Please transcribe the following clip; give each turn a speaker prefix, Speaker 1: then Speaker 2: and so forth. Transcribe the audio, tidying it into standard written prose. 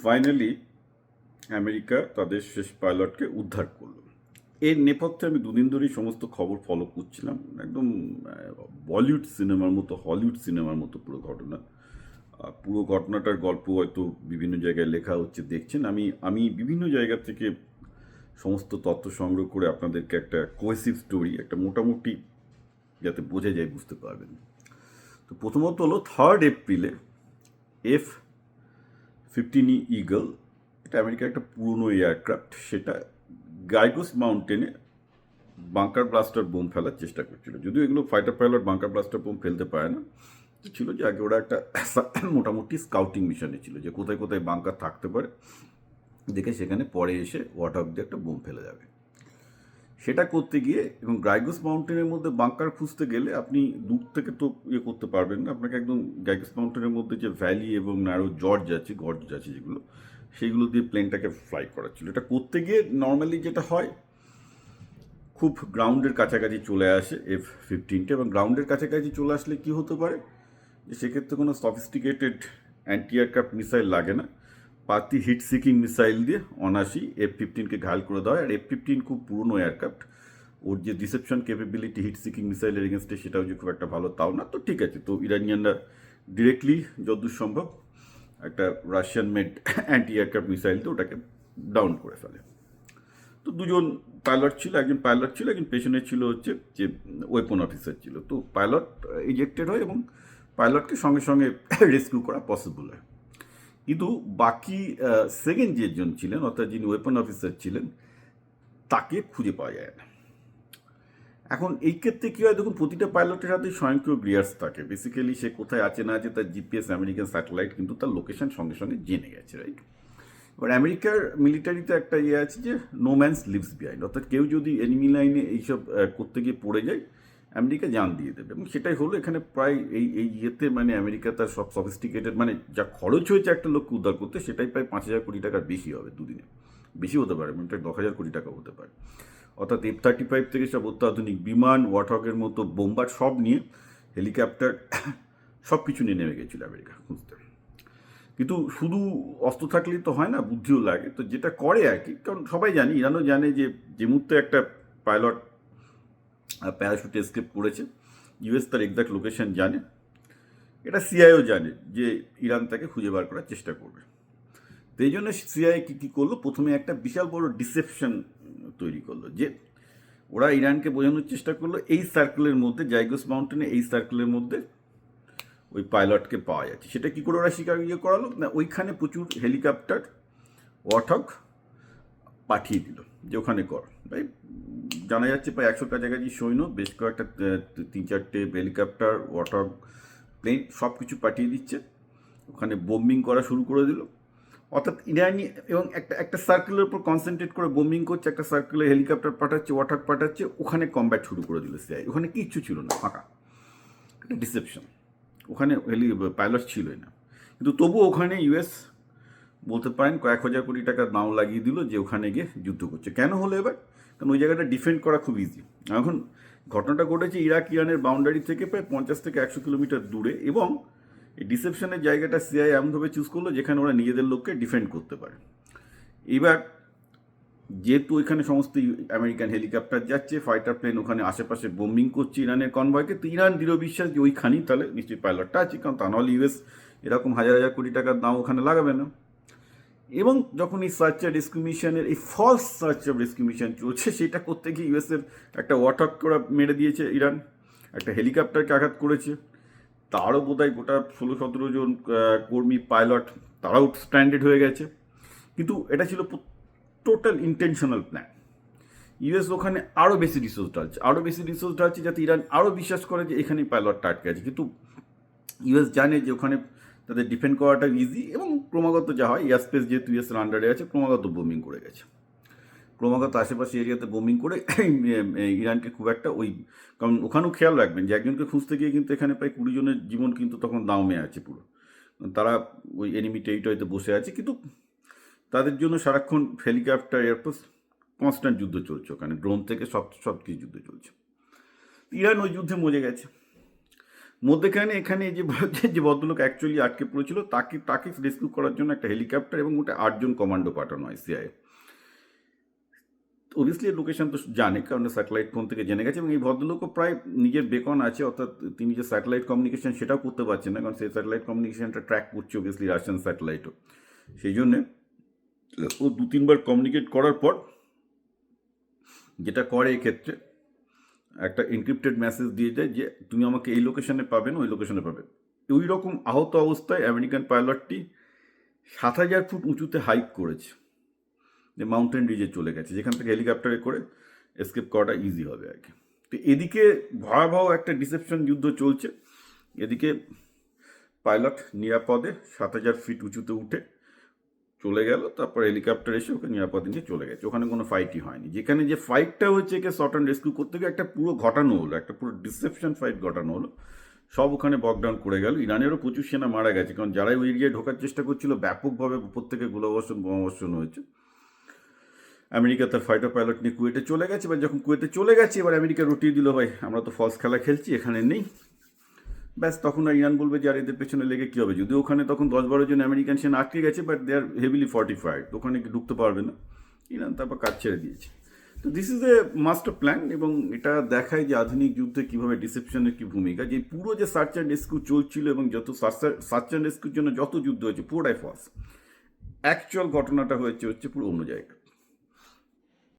Speaker 1: Finally America তাদের শেষ পাইলটকে উদ্ধার করলো। এর নেপথ্যে আমি দুদিন ধরেই সমস্ত খবর ফলো করছিলাম। একদম বলিউড সিনেমার মতো, হলিউড সিনেমার মতো পুরো ঘটনা। পুরো ঘটনাটার গল্প হয়তো বিভিন্ন জায়গায় লেখা হচ্ছে, দেখছেন। আমি বিভিন্ন জায়গা থেকে সমস্ত তথ্য সংগ্রহ করে আপনাদেরকে একটা কোহেসিভ স্টোরি, একটা মোটামুটি যাতে বোঝা যায়, বুঝতে পারবেন। তো প্রথমত হলো 3 এপ্রিলে F-15 ইগল, এটা আমেরিকার একটা পুরনো এয়ারক্রাফট, সেটা গাইগোস মাউন্টেনে বাংকার ব্লাস্টার বোম ফেলার চেষ্টা করছিল। যদিও এগুলো fighter pilot bunker blaster bomb ফেলতে পারে না, ছিল যে আগে ওরা একটা মোটামুটি স্কাউটিং মিশনে ছিল, যে কোথায় কোথায় বাংকার থাকতে পারে দেখে সেখানে পরে এসে ওয়াটার দিয়ে একটা বোম ফেলে যাবে। সেটা করতে গিয়ে, এবং গাইগোস মাউন্টেনের মধ্যে বাংকার খুঁজতে গেলে আপনি দূর থেকে তো করতে পারবেন না, আপনাকে একদম গাইগোস মাউন্টেনের মধ্যে যে ভ্যালি এবং ন্যারো গর্জ আছে যেগুলো, সেইগুলো দিয়ে প্লেনটাকে ফ্লাই করা ছিল। এটা করতে গিয়ে নর্মালি যেটা হয়, খুব গ্রাউন্ডের কাছাকাছি চলে আসে F-15টা, এবং গ্রাউন্ডের কাছাকাছি চলে আসলে কি হতে পারে, যে সেক্ষেত্রে কোনো সফিস্টিকেটেড অ্যান্টি এয়ারক্রাফট মিসাইল লাগে না, পাতি হিট সিকিং মিসাইল দিয়ে অনায়াসি F-15কে ঘায়াল করে দেওয়া হয়। আর F-15 খুব পুরনো এয়ারক্রাফট, ওর যে রিসেপশন ক্যাপেবিলিটি হিট সিকিং মিসাইলের এগেনস্টে সেটাও যে খুব একটা ভালো তাও না। তো ঠিক আছে, তো ইরানিয়ানরা ডিরেক্টলি যতদূর সম্ভব একটা Russian made anti aircraft missile দিয়ে ওটাকে ডাউন করে ফেলে। তো দুজন পাইলট ছিল, একজন পাইলট ছিল, একজন পেছনে ছিল হচ্ছে যে ওয়েপন অফিসার ছিল। তো পাইলট ইজেক্টেড হয় এবং পাইলটকে সঙ্গে সঙ্গে রেস্কিউ করা পসিবল হয়। কিন্তু বাকি সেকেন্ড যেজন ছিলেন, অর্থাৎ যিনি ওয়েপন অফিসার ছিলেন, তাকে খুঁজে পাওয়া যায় না। এখন এই ক্ষেত্রে কী হয়, দেখুন, প্রতিটা পাইলটের হাতে স্বয়ংক্রিয় গিয়ার্স থাকে। বেসিক্যালি সে কোথায় আছে না আছে তার জিপিএস, আমেরিকান স্যাটেলাইট কিন্তু তার লোকেশন সঙ্গে সঙ্গে জেনে গেছে, রাইট? এবার আমেরিকার মিলিটারিতে একটা ইয়ে আছে যে নো ম্যানস লিভস বিহাইন্ড, অর্থাৎ কেউ যদি এনিমি লাইনে এইসব করতে গিয়ে পড়ে যায়, আমেরিকা জান দিয়ে দেবে। এবং সেটাই হলো এখানে প্রায় এই ইয়েতে, মানে আমেরিকা তার সব সফিস্টিকেটেড, মানে যা খরচ হয়েছে একটা লোককে উদ্ধার করতে, সেটাই প্রায় 5,000 কোটি টাকার বেশি হবে দুদিনে। বেশি হতে পারে, মানে 10,000 কোটি টাকা হতে পারে। অর্থাৎ F-35 থেকে সব অত্যাধুনিক বিমান, ওয়ারথগের মতো বোম্বার সব নিয়ে, হেলিকপ্টার সব কিছু নিয়ে নেমে গেছিল আমেরিকা খুঁজতে। কিন্তু শুধু অস্ত্র থাকলেই তো হয় না, বুদ্ধিও লাগে। তো যেটা করে আর কি, কারণ সবাই জানি, ইরানও জানে যে মুহূর্তে একটা পাইলট প্যারাশুটে এসকেপ করেছে, ইউএস তার এক্সাক্ট লোকেশন জানে, এটা সিআইও জানে যে ইরান তাকে খুঁজে বার করার চেষ্টা করবে। তো এই জন্য সিআইএ কী করলো, প্রথমে একটা বিশাল বড় ডিসেপশন তৈরি করলো, যে ওরা ইরানকে বোঝানোর চেষ্টা করলো এই সার্কেলের মধ্যে, জাইগোস মাউন্টেনে এই সার্কেলের মধ্যে ওই পাইলটকে পাওয়া যাচ্ছে। সেটা কী করে ওরা স্বীকার করালো না, ওইখানে প্রচুর হেলিকপ্টার ওয়ারথগ পাঠিয়ে দিল যে ওখানে কর। তাই জানা যাচ্ছে প্রায় 100 কাছাকাছি সৈন্য, বেশ কয়েকটা 3-4টে হেলিকপ্টার, ওয়ারথগ প্লেন, সব কিছু পাঠিয়ে দিচ্ছে, ওখানে বোম্বিং করা শুরু করে দিল। অর্থাৎ ইরানি এবং একটা সার্কেলের উপর কনসেন্ট্রেট করে বোম্বিং করছে, একটা সার্কেলে হেলিকপ্টার পাঠাচ্ছে, ওয়ারথগ পাঠাচ্ছে, ওখানে কমব্যাট শুরু করে দিল সিআই। ওখানে কিচ্ছু ছিল না, ফাঁকা, একটা ডিসেপশন, ওখানে পাইলট ছিলই না। কিন্তু তবুও ওখানে ইউএস বলতে পারেন কয়েক হাজার কোটি টাকার দাম লাগিয়ে দিল যে ওখানে গিয়ে যুদ্ধ করছে। কেন হলো এবার? কারণ ওই জায়গাটা ডিফেন্ড করা খুব ইজি। এখন ঘটনাটা ঘটেছে ইরাক ইরানের বাউন্ডারি থেকে প্রায় 50 থেকে 100 কিলোমিটার দূরে, এবং এই ডিসেপশনের জায়গাটা সিআই এমনভাবে চুজ করলো যেখানে ওরা নিজেদের লোককে ডিফেন্ড করতে পারে। এবার যেহেতু ওইখানে সমস্ত আমেরিকান হেলিকপ্টার যাচ্ছে, ফাইটার প্লেন ওখানে আশেপাশে বোম্বিং করছে ইরানের কনভয়কে, তো ইরান দৃঢ় বিশ্বাস যে ওইখানেই তাহলে নিশ্চয়ই পাইলটটা আছে, কারণ তা নাহলে ইউএস এরকম হাজার হাজার কোটি টাকার দাম ওখানে লাগাবে না। এবং যখন এই সার্চ অ্যান্ড রেস্কিউ মিশনের, এই ফলস সার্চ অ্যান্ড রেস্কিউ মিশন চলছে, সেটা করতে গিয়ে ইউএসের একটা ওয়ারথগকে ওরা মেরে দিয়েছে ইরান, একটা হেলিকপ্টারকে আঘাত করেছে, তারও বোধহয় গোটা 16-17 জন কর্মী পাইলট তারাও স্ট্র্যান্ডেড হয়ে গেছে। কিন্তু এটা ছিল টোটাল ইন্টেনশনাল প্ল্যান। ইউএস ওখানে আরও বেশি রিসোর্স ঢালছে যাতে ইরান আরও বিশ্বাস করে যে এখানেই পাইলটটা আটকে আছে। কিন্তু ইউএস জানে যে ওখানে তাদের ডিফেন্ড করাটা ইজি, এবং ক্রমাগত যা হয়, এয়ার স্পেস যেহেতু ইউএসের আন্ডারে আছে, ক্রমাগত বোমিং করে গেছে, ক্রমাগত আশেপাশে এরিয়াতে বোমিং করে ইরানকে খুব একটা কারণ ওখানেও খেয়াল রাখবেন যে একজনকে খুঁজতে গিয়ে কিন্তু এখানে প্রায় 20 জনের জীবন কিন্তু তখন দামে আছে পুরো। তারা ওই এনিমি টেরিটরিতে বসে আছে, কিন্তু তাদের জন্য সারাক্ষণ হেলিকপ্টার, এয়ারফোর্স, কনস্ট্যান্ট যুদ্ধ চলছে ওখানে, ড্রোন থেকে সব কিছু যুদ্ধ চলছে। ইরান ওই যুদ্ধে মরে গেছে। মধ্যেখানে এখানে যে ভদ্রলোক অ্যাকচুয়ালি আটকে পড়েছিল তাকে রেস্কিউ করার জন্য একটা হেলিকপ্টার এবং ওটা 8জন কমান্ডো পাঠানো হয় সিআইএ। অবভিয়াসলি লোকেশন তো জানে, কারণ স্যাটেলাইট ফোন থেকে জেনে গেছে, এবং এই ভদ্রলোকও প্রায় নিজের বেকন আছে, অর্থাৎ তিনি যে স্যাটেলাইট কমিউনিকেশন সেটাও করতে পারছেন না, কারণ সেই স্যাটেলাইট কমিউনিকেশনটা ট্র্যাক করছে অবভিয়াসলি রাশিয়ান স্যাটেলাইটও। সেই জন্যে ও 2-3বার কমিউনিকেট করার পর যেটা করে এক্ষেত্রে একটা এনক্রিপ্টেড মেসেজ দিয়ে দেয় যে তুমি আমাকে এই লোকেশনে পাবে না, ওই লোকেশনে পাবে। ওই রকম আহত অবস্থায় আমেরিকান পাইলটটি 7,000 ফুট উঁচুতে হাইক করেছে, যে মাউন্টেন রিজে চলে গেছে, যেখান থেকে হেলিকপ্টারে করে এসকেপ করাটা ইজি হবে আর কি। তো এদিকে ভয়াবহ একটা ডিসেপশন যুদ্ধ চলছে, এদিকে পাইলট নিরাপদে 7,000 ফিট উঁচুতে উঠে চলে গেল, তারপর হেলিকপ্টার এসে ওকে নিরাপদে নিয়ে চলে গেছে। ওখানে কোনো ফাইটই হয়নি। যেখানে যে ফাইটটা হচ্ছে একে শর্ট অ্যান্ড রেস্কিউ করতে গিয়ে একটা পুরো ঘটানো হলো, একটা পুরো ডিসেপশন ফাইট ঘটানো হলো, সব ওখানে বকডাউন করে গেল। ইরানেরও প্রচুর সেনা মারা গেছে, কারণ যারাই ওই এরিয়ায় ঢোকার চেষ্টা করছিল ব্যাপকভাবে উপর থেকে গোলাবর্ষণ বোমাবর্ষণ হয়েছে। আমেরিকা তার ফাইটার পাইলট নিয়ে কুয়েটে চলে গেছে, এবার যখন কুয়েটে চলে গেছে এবার আমেরিকা রটিয়ে দিল, ভাই আমরা তো ফলস খেলা খেলছি, এখানে নেই। ব্যাস, তখন আর ইরান বলবে যে আর এদের পেছনে লেগে কী হবে। যদিও ওখানে তখন 10-12 জন আমেরিকান সেনা আটকে গেছে, but they are heavily fortified, ওখানে ঢুকতে পারবে না। ইরান তারপর কাজ ছেড়ে দিয়েছে। তো this is a master plan, এবং এটা দেখায় যে আধুনিক যুদ্ধে কীভাবে ডিসেপশনের কী ভূমিকা। যে পুরো যে সার্চ অ্যান্ড রেস্কিউ চলছিল এবং যত সার্চ অ্যান্ড রেস্কিউর জন্য যত যুদ্ধ হয়েছে পুরোটাই ফলস। অ্যাকচুয়াল ঘটনাটা হচ্ছে পুরো অন্য জায়গায়।